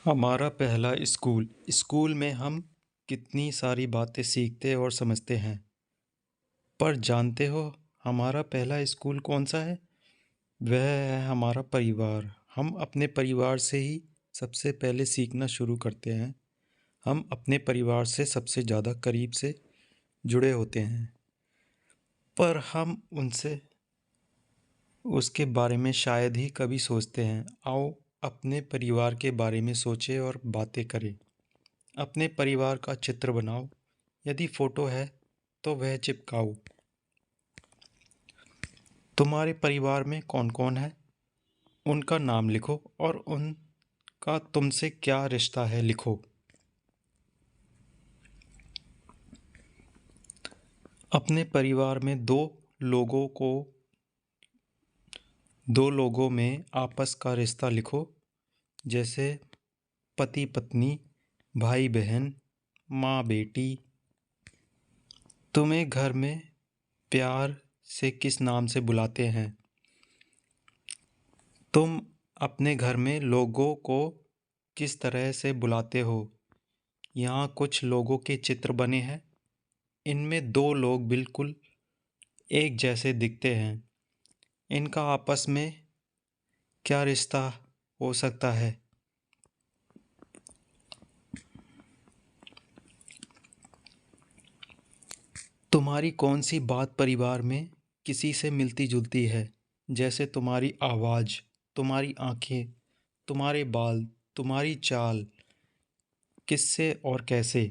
हमारा पहला school. School में हम कितनी सारी बातें सीखते और समझते हैं। पर जानते हो हमारा पहला स्कूल कौन सा है? वह है हमारा परिवार। हम अपने परिवार से ही सबसे पहले सीखना शुरू करते हैं। हम अपने परिवार से सबसे ज़्यादा करीब से जुड़े होते हैं। पर हम उनसे उसके बारे में शायद ही कभी सोचते हैं। आओ अपने परिवार के बारे में सोचें और बातें करें। अपने परिवार का चित्र बनाओ। यदि फोटो है तो वह चिपकाओ। तुम्हारे परिवार में कौन कौन है? उनका नाम लिखो और उनका तुमसे क्या रिश्ता है लिखो। अपने परिवार में दो लोगों में आपस का रिश्ता लिखो, जैसे पति पत्नी, भाई बहन, माँ बेटी। तुम्हें घर में प्यार से किस नाम से बुलाते हैं? तुम अपने घर में लोगों को किस तरह से बुलाते हो? यहाँ कुछ लोगों के चित्र बने हैं। इनमें दो लोग बिल्कुल एक जैसे दिखते हैं। इनका आपस में क्या रिश्ता हो सकता है? तुम्हारी कौन सी बात परिवार में किसी से मिलती जुलती है? जैसे तुम्हारी आवाज़, तुम्हारी आंखें, तुम्हारे बाल, तुम्हारी चाल। किससे और कैसे?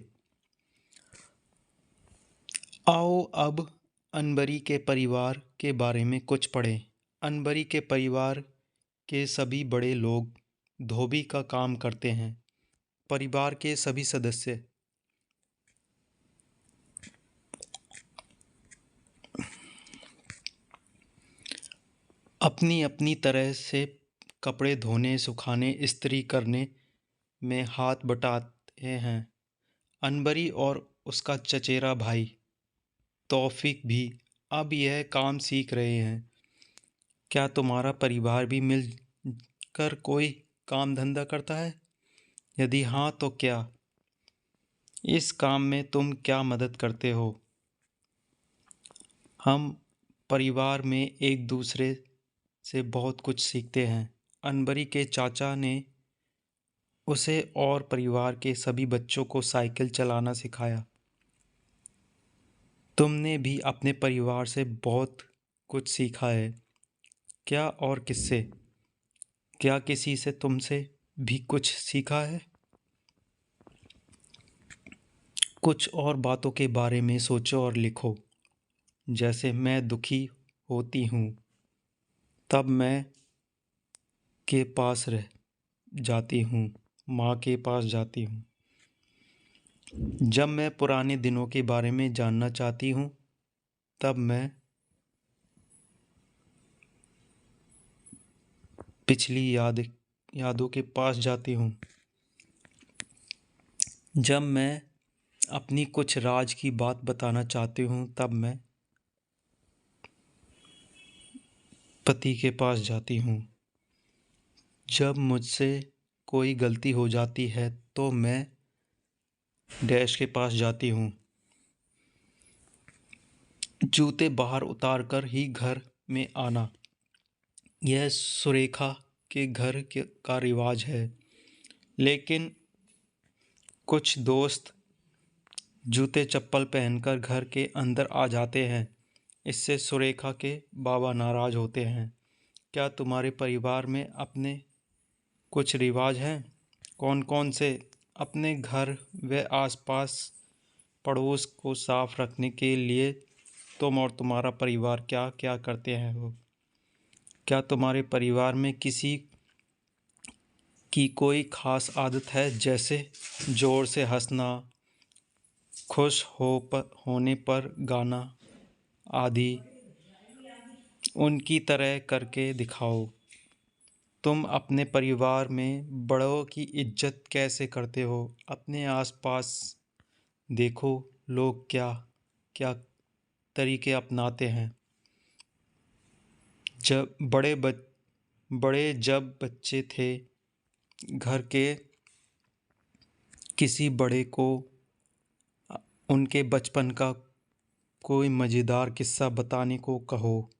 आओ अब अनबरी के परिवार के बारे में कुछ पढ़ें। अनबरी के परिवार के सभी बड़े लोग धोबी का काम करते हैं। परिवार के सभी सदस्य अपनी अपनी तरह से कपड़े धोने, सुखाने, इस्त्री करने में हाथ बटाते हैं। अनबरी और उसका चचेरा भाई तौफीक भी अब यह काम सीख रहे हैं। क्या तुम्हारा परिवार भी मिल कर कोई काम धंधा करता है? यदि हाँ तो क्या? इस काम में तुम क्या मदद करते हो? हम परिवार में एक दूसरे से बहुत कुछ सीखते हैं। अनबरी के चाचा ने उसे और परिवार के सभी बच्चों को साइकिल चलाना सिखाया। तुमने भी अपने परिवार से बहुत कुछ सीखा है। क्या और किससे? क्या किसी से तुमसे भी कुछ सीखा है? कुछ और बातों के बारे में सोचो और लिखो। जैसे मैं दुखी होती हूँ तब मैं के पास रह जाती हूँ, माँ के पास जाती हूँ। जब मैं पुराने दिनों के बारे में जानना चाहती हूँ तब मैं पिछली यादों के पास जाती हूँ। जब मैं अपनी कुछ राज की बात बताना चाहती हूँ तब मैं पति के पास जाती हूँ। जब मुझसे कोई गलती हो जाती है तो मैं डैश के पास जाती हूँ। जूते बाहर उतार कर ही घर में आना, यह सुरेखा के घर का रिवाज है। लेकिन कुछ दोस्त जूते चप्पल पहनकर घर के अंदर आ जाते हैं। इससे सुरेखा के बाबा नाराज होते हैं। क्या तुम्हारे परिवार में अपने कुछ रिवाज हैं? कौन कौन से? अपने घर व आसपास पड़ोस को साफ रखने के लिए तुम और तुम्हारा परिवार क्या क्या करते हैं वो? क्या तुम्हारे परिवार में किसी की कोई खास आदत है, जैसे ज़ोर से हंसना, होने पर गाना आदि? उनकी तरह करके दिखाओ। तुम अपने परिवार में बड़ों की इज्जत कैसे करते हो? अपने आसपास देखो लोग क्या क्या तरीके अपनाते हैं। जब बड़े जब बच्चे थे, घर के किसी बड़े को उनके बचपन का कोई मज़ेदार किस्सा बताने को कहो।